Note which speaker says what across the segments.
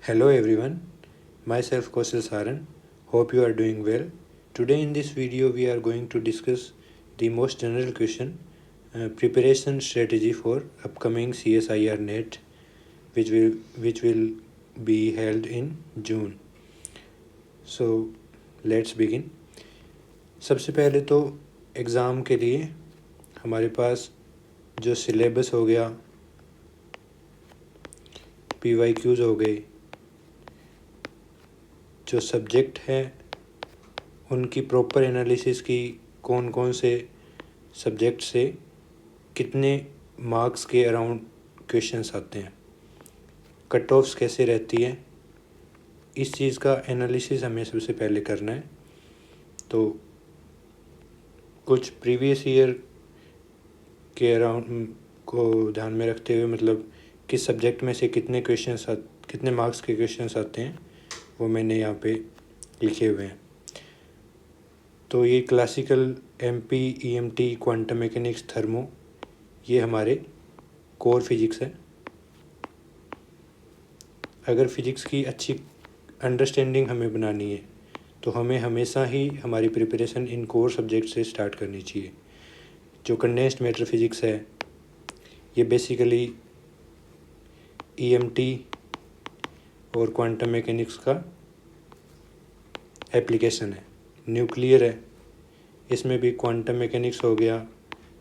Speaker 1: Hello everyone, myself Kaushal Saran. Hope you are doing well. Today in this video we are going to discuss the most general question, preparation strategy for upcoming CSIR NET which will be held in June. So let's begin. सबसे पहले तो exam के लिए हमारे पास जो syllabus हो गया, PYQs हो गए, जो सब्जेक्ट हैं उनकी प्रॉपर एनालिसिस की, कौन कौन से सब्जेक्ट से कितने मार्क्स के अराउंड क्वेश्चंस आते हैं, कट ऑफ्स कैसे रहती है, इस चीज़ का एनालिसिस हमें सबसे पहले करना है। तो कुछ प्रीवियस ईयर के अराउंड को ध्यान में रखते हुए, मतलब किस सब्जेक्ट में से कितने मार्क्स के क्वेश्चंस आते हैं वो मैंने यहाँ पे लिखे हुए हैं। तो ये classical, MP, EMT, quantum mechanics, thermo, ये हमारे कोर फिजिक्स है। अगर फिजिक्स की अच्छी अंडरस्टैंडिंग हमें बनानी है तो हमें हमेशा ही हमारी प्रिपरेशन इन कोर सब्जेक्ट से स्टार्ट करनी चाहिए। जो कंडेंस्ड मैटर फिजिक्स है ये बेसिकली EMT और क्वांटम मैकेनिक्स का एप्लीकेशन है। न्यूक्लियर है, इसमें भी क्वांटम मैकेनिक्स हो गया,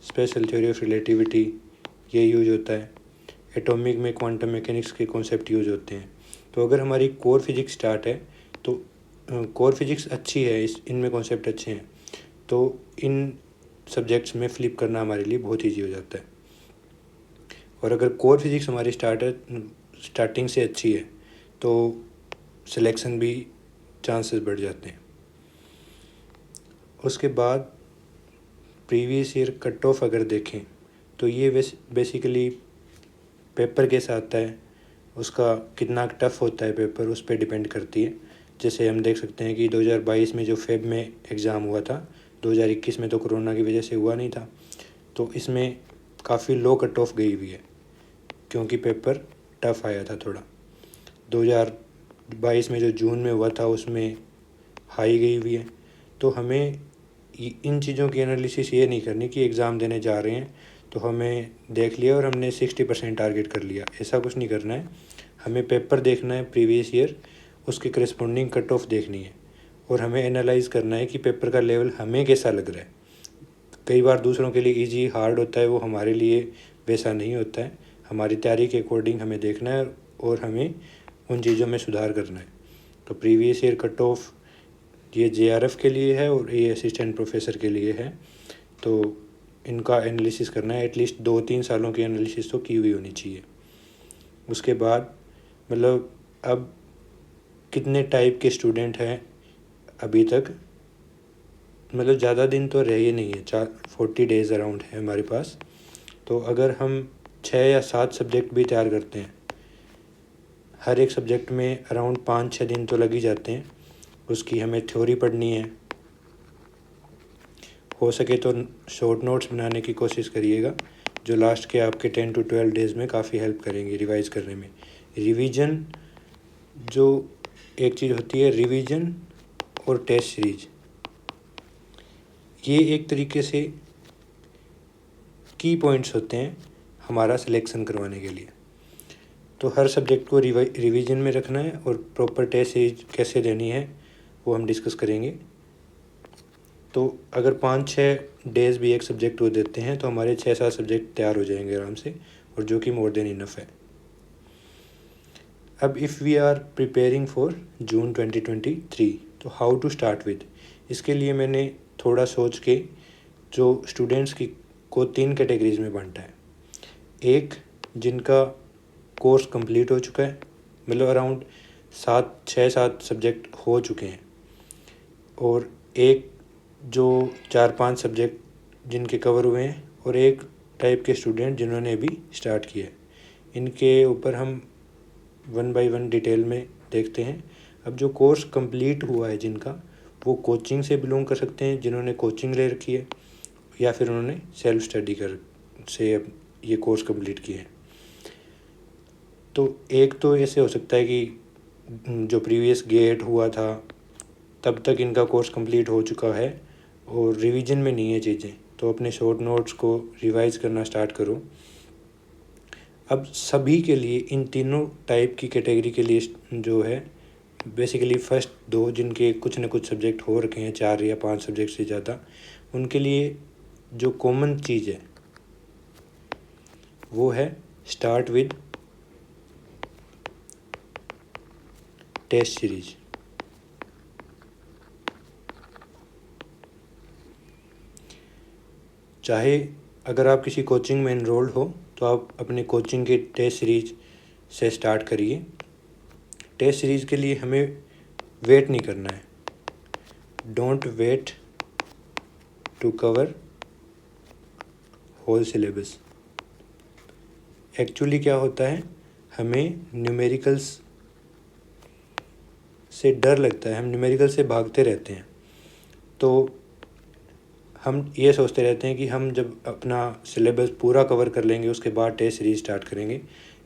Speaker 1: स्पेशल थ्योरी ऑफ रिलेटिविटी ये यूज होता है। एटॉमिक में क्वांटम मैकेनिक्स के कॉन्सेप्ट यूज होते हैं। तो अगर हमारी कोर फिजिक्स स्टार्ट है तो कोर फिजिक्स अच्छी है, इनमें कॉन्सेप्ट अच्छे हैं, तो इन सब्जेक्ट्स में फ्लिप करना हमारे लिए बहुत ईजी हो जाता है। और अगर कोर फिजिक्स हमारी स्टार्टिंग से अच्छी है तो सिलेक्शन भी चांसेस बढ़ जाते हैं। उसके बाद प्रीवियस ईयर कट ऑफ अगर देखें तो ये बेसिकली पेपर के साथ है, उसका कितना टफ़ होता है पेपर उस पर डिपेंड करती है। जैसे हम देख सकते हैं कि 2022 में जो फेब में एग्ज़ाम हुआ था, 2021 में तो कोरोना की वजह से हुआ नहीं था, तो इसमें काफ़ी लो कट ऑफ गई हुई है क्योंकि पेपर टफ़ आया था थोड़ा। 2022 में जो जून में हुआ था उसमें हाई गई हुई है। तो हमें इन चीज़ों की एनालिसिस ये नहीं करनी कि एग्ज़ाम देने जा रहे हैं तो हमें देख लिया और हमने 60% टारगेट कर लिया, ऐसा कुछ नहीं करना है। हमें पेपर देखना है प्रीवियस ईयर, उसके करस्पॉन्डिंग कट ऑफ देखनी है और हमें एनालाइज़ करना है कि पेपर का लेवल हमें कैसा लग रहा है। कई बार दूसरों के लिए इजी हार्ड होता है, वो हमारे लिए वैसा नहीं होता है। हमारी तैयारी के अकॉर्डिंग हमें देखना है और हमें उन चीज़ों में सुधार करना है। तो प्रीवियस ईयर कट ऑफ ये JRF के लिए है और ये असिस्टेंट प्रोफेसर के लिए है, तो इनका एनालिसिस करना है। एटलीस्ट 2-3 सालों की एनालिसिस तो की हुई होनी चाहिए। उसके बाद मतलब अब कितने टाइप के स्टूडेंट हैं अभी तक, मतलब ज़्यादा दिन तो रहे नहीं है, 40 डेज़ अराउंड है हमारे पास। तो अगर हम 6 या 7 सब्जेक्ट भी तैयार करते हैं, हर एक सब्जेक्ट में अराउंड 5-6 दिन तो लग ही जाते हैं। उसकी हमें थ्योरी पढ़नी है, हो सके तो शॉर्ट नोट्स बनाने की कोशिश करिएगा जो लास्ट के आपके 10 to 12 डेज़ में काफ़ी हेल्प करेंगे रिवाइज़ करने में। रिवीजन, जो एक चीज़ होती है रिवीजन और टेस्ट सीरीज, ये एक तरीके से की पॉइंट्स होते हैं हमारा सिलेक्शन करवाने के लिए। तो हर सब्जेक्ट को रिवीजन में रखना है और प्रॉपर टेस्ट सीरीज कैसे देनी है वो हम डिस्कस करेंगे। तो अगर 5-6 डेज़ भी एक सब्जेक्ट को देते हैं तो हमारे 6-7 सब्जेक्ट तैयार हो जाएंगे आराम से, और जो कि मोर देन इनफ है। अब if we are preparing for June 2023, तो हाउ टू स्टार्ट विद, इसके लिए मैंने थोड़ा सोच के जो स्टूडेंट्स की को 3 कैटेगरीज में बांटा है। एक, जिनका कोर्स कंप्लीट हो चुका है, मतलब अराउंड 6-7 सब्जेक्ट हो चुके हैं, और एक जो 4-5 सब्जेक्ट जिनके कवर हुए हैं, और एक टाइप के स्टूडेंट जिन्होंने अभी स्टार्ट किया है। इनके ऊपर हम 1 by 1 डिटेल में देखते हैं। अब जो कोर्स कंप्लीट हुआ है जिनका, वो कोचिंग से बिलोंग कर सकते हैं, जिन्होंने कोचिंग ले रखी है, या फिर उन्होंने सेल्फ स्टडी से ये कोर्स कंप्लीट किया है। तो एक तो ऐसे हो सकता है कि जो प्रीवियस गेट हुआ था तब तक इनका कोर्स कंप्लीट हो चुका है और रिवीजन में नहीं है चीज़ें, तो अपने शॉर्ट नोट्स को रिवाइज करना स्टार्ट करो। अब सभी के लिए, इन तीनों टाइप की कैटेगरी के लिए जो है, बेसिकली फर्स्ट दो जिनके कुछ न कुछ सब्जेक्ट हो रखे हैं, 4 या 5 सब्जेक्ट से ज़्यादा, उनके लिए जो कॉमन चीज़ है वो है स्टार्ट विद टेस्ट सीरीज। चाहे अगर आप किसी कोचिंग में एनरोल्ड हो तो आप अपने कोचिंग के टेस्ट सीरीज से स्टार्ट करिए। टेस्ट सीरीज़ के लिए हमें वेट नहीं करना है। Don't wait to cover whole syllabus. Actually क्या होता है, हमें न्यूमेरिकल्स से डर लगता है, हम न्यूमेरिकल से भागते रहते हैं। तो हम ये सोचते रहते हैं कि हम जब अपना सिलेबस पूरा कवर कर लेंगे उसके बाद टेस्ट सीरीज स्टार्ट करेंगे।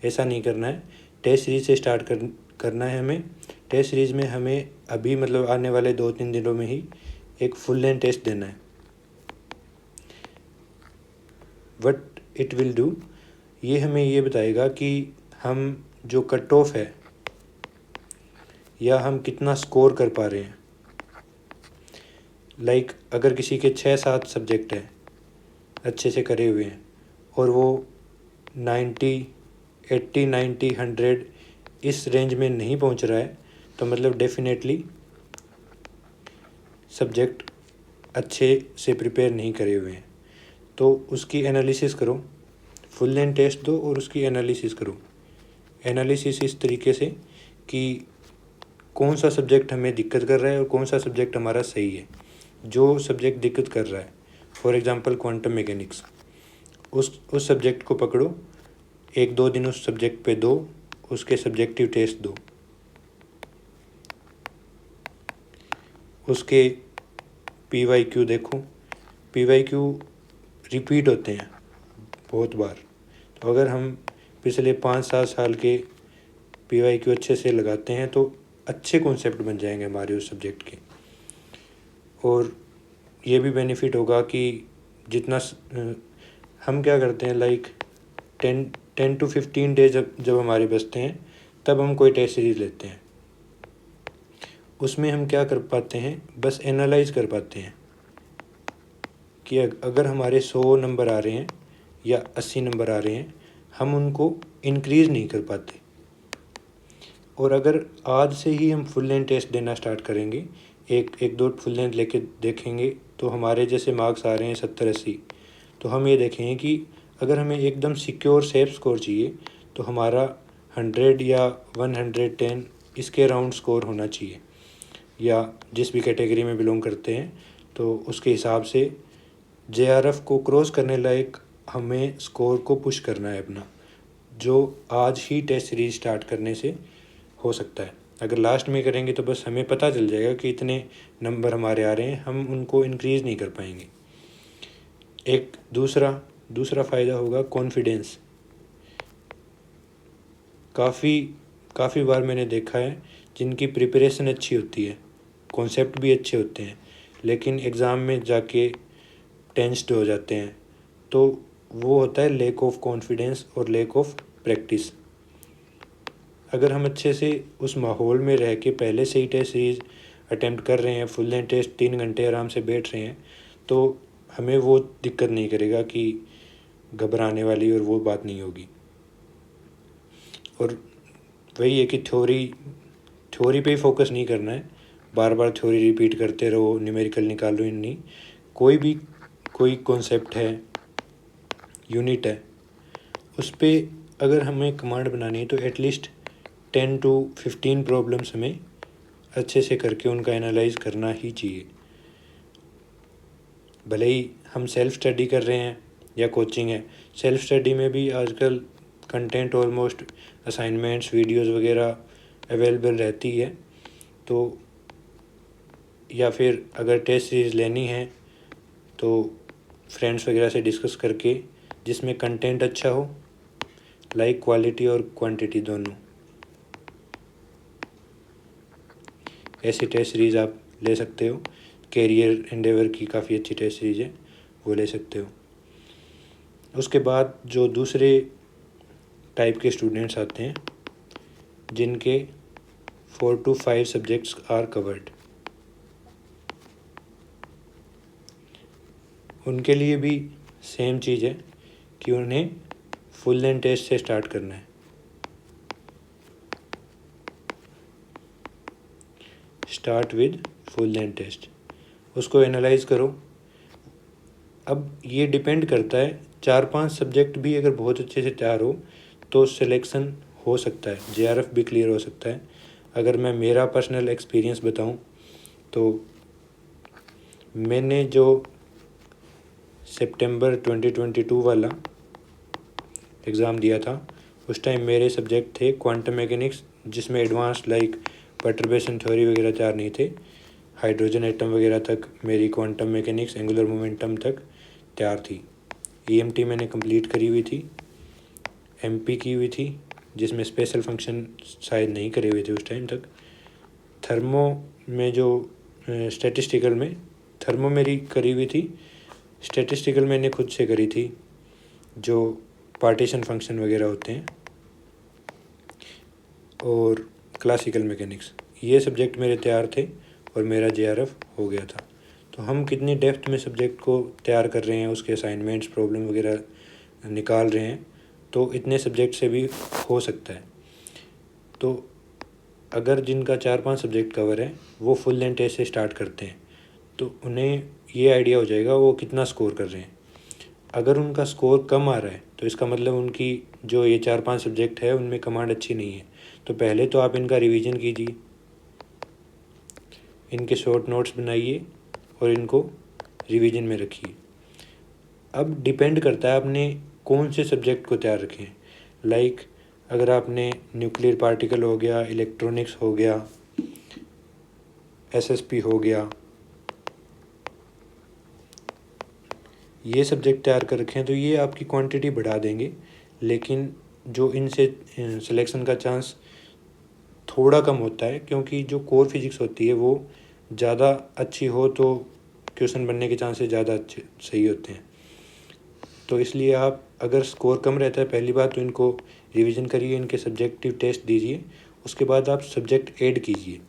Speaker 1: ऐसा नहीं करना है। टेस्ट सीरीज से स्टार्ट करना है हमें। टेस्ट सीरीज में हमें अभी मतलब आने वाले 2-3 दिनों में ही एक फुल लेंथ टेस्ट देना है। व्हाट इट विल डू, ये हमें ये बताएगा कि हम जो कट ऑफ है या हम कितना स्कोर कर पा रहे हैं। लाइक अगर किसी के 6-7 सब्जेक्ट हैं अच्छे से करे हुए हैं और वो 90, 80, 90, 100 इस रेंज में नहीं पहुंच रहा है, तो मतलब डेफिनेटली सब्जेक्ट अच्छे से प्रिपेयर नहीं करे हुए हैं। तो उसकी एनालिसिस करो, फुल लेंथ टेस्ट दो और उसकी एनालिसिस करो। एनालिसिस इस तरीके से कि कौन सा सब्जेक्ट हमें दिक्कत कर रहा है और कौन सा सब्जेक्ट हमारा सही है। जो सब्जेक्ट दिक्कत कर रहा है, फॉर एग्ज़ाम्पल क्वांटम मैकेनिक्स, उस सब्जेक्ट को पकड़ो, 1-2 दिन उस सब्जेक्ट पे दो, उसके सब्जेक्टिव टेस्ट दो, उसके PYQ देखो। PYQ रिपीट होते हैं बहुत बार, तो अगर हम पिछले 5-7 साल के PYQ अच्छे से लगाते हैं तो अच्छे कॉन्सेप्ट बन जाएंगे हमारे उस सब्जेक्ट के। और ये भी बेनिफिट होगा कि जितना हम क्या करते हैं, लाइक 10 to 15 डेज जब हमारे बचते हैं तब हम कोई टेस्ट सीरीज़ लेते हैं। उसमें हम क्या कर पाते हैं, बस एनालाइज कर पाते हैं कि अगर हमारे 100 नंबर आ रहे हैं या 80 नंबर आ रहे हैं, हम उनको इंक्रीज़ नहीं कर पाते। और अगर आज से ही हम फुल लेंथ टेस्ट देना स्टार्ट करेंगे, एक दो फुल लेंथ लेके देखेंगे, तो हमारे जैसे मार्क्स आ रहे हैं 70-80, तो हम ये देखेंगे कि अगर हमें एकदम सिक्योर सेफ स्कोर चाहिए तो हमारा 100 या 110 इसके अराउंड स्कोर होना चाहिए, या जिस भी कैटेगरी में बिलोंग करते हैं तो उसके हिसाब से JRF को क्रॉस करने लायक हमें स्कोर को पुश करना है अपना, जो आज ही टेस्ट सीरीज स्टार्ट करने से हो सकता है। अगर लास्ट में करेंगे तो बस हमें पता चल जाएगा कि इतने नंबर हमारे आ रहे हैं, हम उनको इंक्रीज़ नहीं कर पाएंगे। एक दूसरा फ़ायदा होगा कॉन्फिडेंस। काफ़ी बार मैंने देखा है जिनकी प्रिपरेशन अच्छी होती है, कॉन्सेप्ट भी अच्छे होते हैं, लेकिन एग्ज़ाम में जाके टेंस्ड हो जाते हैं। तो वो होता है लैक ऑफ कॉन्फिडेंस और लैक ऑफ प्रैक्टिस। अगर हम अच्छे से उस माहौल में रह के पहले से ही टेस्ट सीरीज अटेम्प्ट कर रहे हैं, फुल लेंथ टेस्ट 3 घंटे आराम से बैठ रहे हैं, तो हमें वो दिक्कत नहीं करेगा कि घबराने वाली और वो बात नहीं होगी। और वही है कि थ्योरी पे ही फोकस नहीं करना है, बार बार थ्योरी रिपीट करते रहो, न्यूमेरिकल निकालो, नहीं। कोई कॉन्सेप्ट है, यूनिट है, उस पर अगर हमें कमांड बनानी है तो एटलीस्ट 10 to 15 प्रॉब्लम्स हमें अच्छे से करके उनका एनालाइज करना ही चाहिए। भले ही हम सेल्फ स्टडी कर रहे हैं या कोचिंग है, सेल्फ स्टडी में भी आजकल कंटेंट ऑलमोस्ट असाइनमेंट्स, वीडियोस वगैरह अवेलेबल रहती है। तो या फिर अगर टेस्ट सीरीज़ लेनी है तो फ्रेंड्स वगैरह से डिस्कस करके, जिसमें कंटेंट अच्छा हो, लाइक क्वालिटी और क्वांटिटी दोनों। ऐसी टेस्ट सीरीज़ आप ले सकते हो। कैरियर एंडेवर की काफ़ी अच्छी टेस्ट सीरीज़ है, वो ले सकते हो। उसके बाद जो दूसरे टाइप के स्टूडेंट्स आते हैं जिनके 4 to 5 सब्जेक्ट्स आर कवर्ड, उनके लिए भी सेम चीज़ है कि उन्हें फुल लेंथ टेस्ट से स्टार्ट करना है। Start with full length test, उसको एनालाइज करो। अब ये डिपेंड करता है, 4-5 सब्जेक्ट भी अगर बहुत अच्छे से तैयार हो तो सिलेक्शन हो सकता है, JRF भी क्लियर हो सकता है। अगर मैं मेरा पर्सनल एक्सपीरियंस बताऊं तो मैंने जो सितंबर 2022 वाला एग्ज़ाम दिया था, उस टाइम मेरे सब्जेक्ट थे क्वांटम मैकेनिक्स, जिसमें एडवांस लाइक परटर्बेशन थ्योरी वगैरह तैयार नहीं थे। हाइड्रोजन एटम वगैरह तक मेरी क्वांटम मैकेनिक्स एंगुलर मोमेंटम तक तैयार थी। EMT मैंने कंप्लीट करी हुई थी, MP की हुई थी, जिसमें स्पेशल फंक्शन शायद नहीं करे हुए थे उस टाइम तक। थर्मो में जो स्टैटिस्टिकल में थर्मो मेरी करी हुई थी, स्टैटिस्टिकल मैंने खुद से करी थी, जो पार्टीशन फंक्शन वगैरह होते हैं, और क्लासिकल मैकेनिक्स, ये सब्जेक्ट मेरे तैयार थे और मेरा JRF हो गया था। तो हम कितनी डेप्थ में सब्जेक्ट को तैयार कर रहे हैं, उसके असाइनमेंट्स प्रॉब्लम वगैरह निकाल रहे हैं, तो इतने सब्जेक्ट से भी हो सकता है। तो अगर जिनका 4-5 सब्जेक्ट कवर है वो फुल लेंथ टेस्ट से स्टार्ट करते हैं तो उन्हें ये आइडिया हो जाएगा वो कितना स्कोर कर रहे हैं। अगर उनका स्कोर कम आ रहा है तो इसका मतलब उनकी जो ये 4-5 सब्जेक्ट है उनमें कमांड अच्छी नहीं है। तो पहले तो आप इनका रिवीजन कीजिए, इनके शॉर्ट नोट्स बनाइए और इनको रिवीजन में रखिए। अब डिपेंड करता है आपने कौन से सब्जेक्ट को तैयार रखे हैं। लाइक अगर आपने न्यूक्लियर पार्टिकल हो गया, इलेक्ट्रॉनिक्स हो गया, SSP हो गया, ये सब्जेक्ट तैयार कर रखे हैं तो ये आपकी क्वांटिटी बढ़ा देंगे, लेकिन जो इनसे सिलेक्शन का चांस थोड़ा कम होता है, क्योंकि जो कोर फिजिक्स होती है वो ज़्यादा अच्छी हो तो क्वेश्चन बनने के चांसेस ज़्यादा अच्छे सही होते हैं। तो इसलिए आप अगर स्कोर कम रहता है, पहली बात तो इनको रिवीजन करिए, इनके सब्जेक्टिव टेस्ट दीजिए, उसके बाद आप सब्जेक्ट ऐड कीजिए।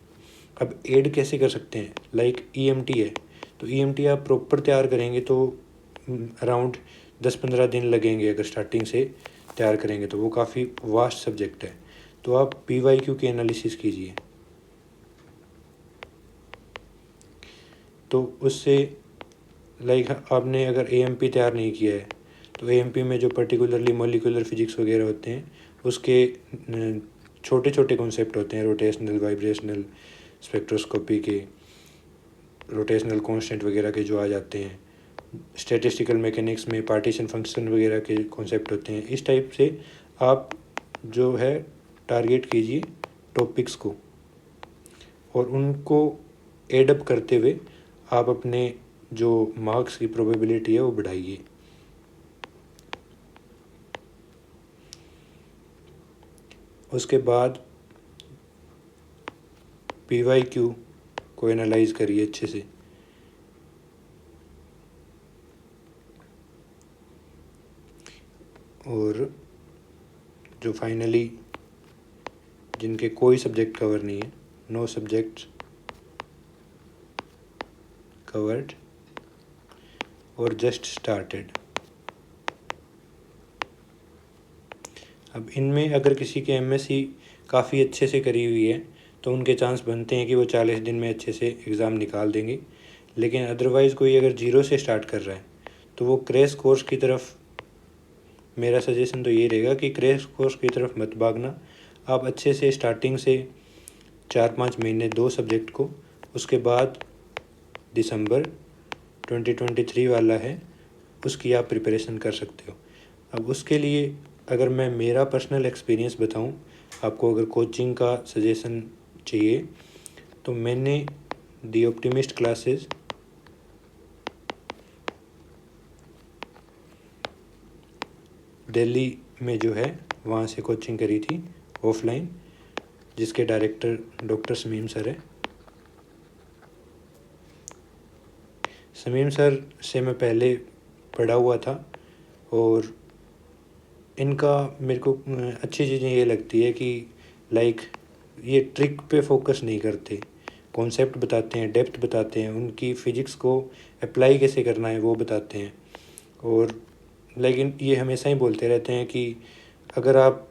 Speaker 1: अब ऐड कैसे कर सकते हैं, लाइक EMT है तो EMT आप प्रॉपर तैयार करेंगे तो अराउंड 10-15 दिन लगेंगे। अगर स्टार्टिंग से तैयार करेंगे तो वो काफ़ी वास्ट सब्जेक्ट है। तो आप PYQ की एनालिसिस कीजिए, तो उससे लाइक आपने अगर AMP तैयार नहीं किया है तो AMP में जो पर्टिकुलरली मॉलिक्यूलर फिजिक्स वगैरह होते हैं उसके छोटे छोटे कॉन्सेप्ट होते हैं, रोटेशनल, वाइब्रेशनल, स्पेक्ट्रोस्कोपी के, रोटेशनल कांस्टेंट वगैरह के जो आ जाते हैं। स्टैटिस्टिकल मैकेनिक्स में पार्टीशन फंक्शन वगैरह के कॉन्सेप्ट होते हैं। इस टाइप से आप जो है टारगेट कीजिए टॉपिक्स को और उनको एडअप करते हुए आप अपने जो मार्क्स की प्रोबेबिलिटी है वो बढ़ाइए। उसके बाद PYQ को एनालाइज करिए अच्छे से। और जो फाइनली जिनके कोई सब्जेक्ट कवर नहीं है, नो सब्जेक्ट कवर्ड और जस्ट स्टार्टेड, अब इनमें अगर किसी के MSc काफ़ी अच्छे से करी हुई है तो उनके चांस बनते हैं कि वो 40 दिन में अच्छे से एग्ज़ाम निकाल देंगे। लेकिन अदरवाइज़ कोई अगर जीरो से स्टार्ट कर रहा है तो वो क्रैश कोर्स की तरफ, मेरा सजेशन तो ये रहेगा कि क्रैश कोर्स की तरफ मत भागना। आप अच्छे से स्टार्टिंग से 4-5 महीने 2 सब्जेक्ट को, उसके बाद दिसंबर 2023 वाला है उसकी आप प्रिपरेशन कर सकते हो। अब उसके लिए अगर मैं मेरा पर्सनल एक्सपीरियंस बताऊं, आपको अगर कोचिंग का सजेशन चाहिए तो मैंने दी ऑप्टिमिस्ट क्लासेस दिल्ली में जो है वहाँ से कोचिंग करी थी ऑफलाइन, जिसके डायरेक्टर डॉक्टर शमीम सर है। समीम सर से मैं पहले पढ़ा हुआ था और इनका मेरे को अच्छी चीज़ें ये लगती है कि लाइक ये ट्रिक पे फोकस नहीं करते, कॉन्सेप्ट बताते हैं, डेप्थ बताते हैं, उनकी फ़िज़िक्स को अप्लाई कैसे करना है वो बताते हैं। और लेकिन ये हमेशा ही बोलते रहते हैं कि अगर आप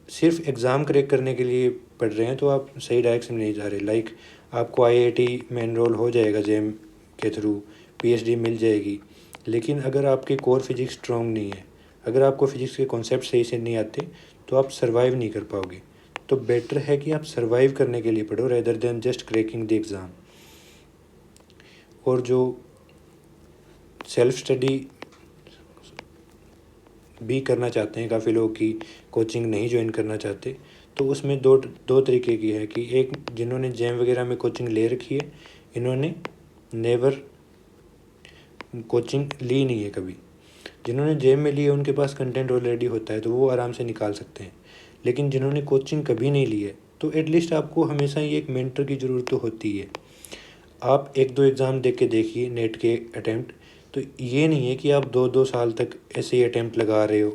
Speaker 1: सिर्फ एग्ज़ाम क्रैक करने के लिए पढ़ रहे हैं तो आप सही डायरेक्शन में नहीं जा रहे। लाइक आपको आईआईटी में एनरोल हो जाएगा जेम के थ्रू, पीएचडी मिल जाएगी, लेकिन अगर आपकी कोर फिजिक्स स्ट्रॉन्ग नहीं है, अगर आपको फिजिक्स के कॉन्सेप्ट सही से नहीं आते तो आप सर्वाइव नहीं कर पाओगे। तो बेटर है कि आप सर्वाइव करने के लिए पढ़ो rather than just cracking the exam. और जो सेल्फ स्टडी भी करना चाहते हैं काफ़ी लोग की कोचिंग नहीं ज्वाइन करना चाहते, तो उसमें दो तरीके की है कि एक जिन्होंने जेम वगैरह में कोचिंग ले रखी है, इन्होंने नेवर कोचिंग ली नहीं है कभी। जिन्होंने जेम में ली है उनके पास कंटेंट ऑलरेडी होता है तो वो आराम से निकाल सकते हैं, लेकिन जिन्होंने कोचिंग कभी नहीं ली है तो एटलीस्ट आपको हमेशा ही एक मेंटर की ज़रूरत तो होती है। आप 1-2 एग्ज़ाम देख के देखिए नेट के अटैम्प्ट, तो ये नहीं है कि आप 2-2 साल तक ऐसे ही अटैम्प्ट लगा रहे हो।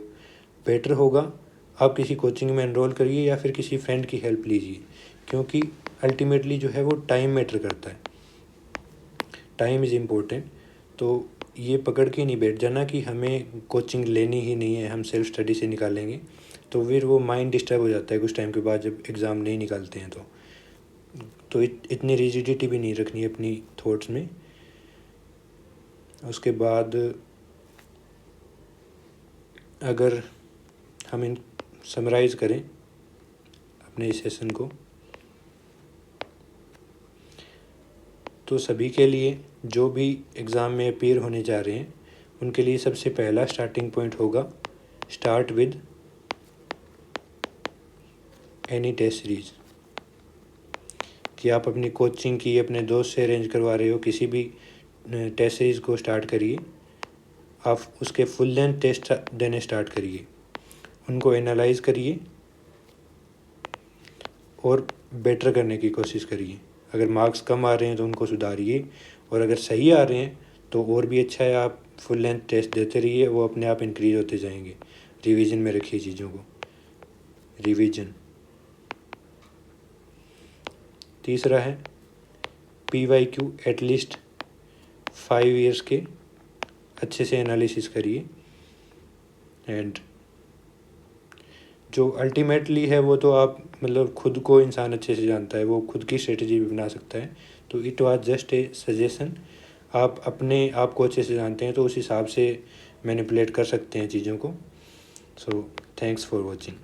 Speaker 1: बेटर होगा आप किसी कोचिंग में एनरोल करिए या फिर किसी फ्रेंड की हेल्प लीजिए, क्योंकि अल्टीमेटली जो है वो टाइम मैटर करता है, टाइम इज़ इम्पोर्टेंट। तो ये पकड़ के नहीं बैठ जाना कि हमें कोचिंग लेनी ही नहीं है, हम सेल्फ स्टडी से निकालेंगे, तो फिर वो माइंड डिस्टर्ब हो जाता है कुछ टाइम के बाद जब एग्ज़ाम नहीं निकालते हैं तो इतनी रिजिडिटी भी नहीं रखनी है अपनी थॉट्स में। उसके बाद अगर हम इन समराइज़ करें अपने इस सेशन को, तो सभी के लिए जो भी एग्ज़ाम में अपीयर होने जा रहे हैं उनके लिए सबसे पहला स्टार्टिंग पॉइंट होगा start with any test series. कि आप अपनी कोचिंग की अपने दोस्त से अरेंज करवा रहे हो, किसी भी टेस्ट सीरीज़ को स्टार्ट करिए, आप उसके फुल लेंथ टेस्ट देने स्टार्ट करिए, उनको एनालाइज करिए और बेटर करने की कोशिश करिए। अगर मार्क्स कम आ रहे हैं तो उनको सुधारिए, और अगर सही आ रहे हैं तो और भी अच्छा है, आप फुल लेंथ टेस्ट देते रहिए, वो अपने आप इंक्रीज होते जाएंगे। रिवीजन में रखिए चीज़ों को, रिवीजन। तीसरा है PYQ एटलीस्ट 5 ईयर्स के अच्छे से एनालिसिस करिए। एंड जो अल्टीमेटली है वो तो आप मतलब खुद को इंसान अच्छे से जानता है, वो खुद की स्ट्रेटजी भी बना सकता है। तो it was just a suggestion, आप अपने आप को अच्छे से जानते हैं तो उस हिसाब से मैनिपुलेट कर सकते हैं चीज़ों को। So thanks for watching.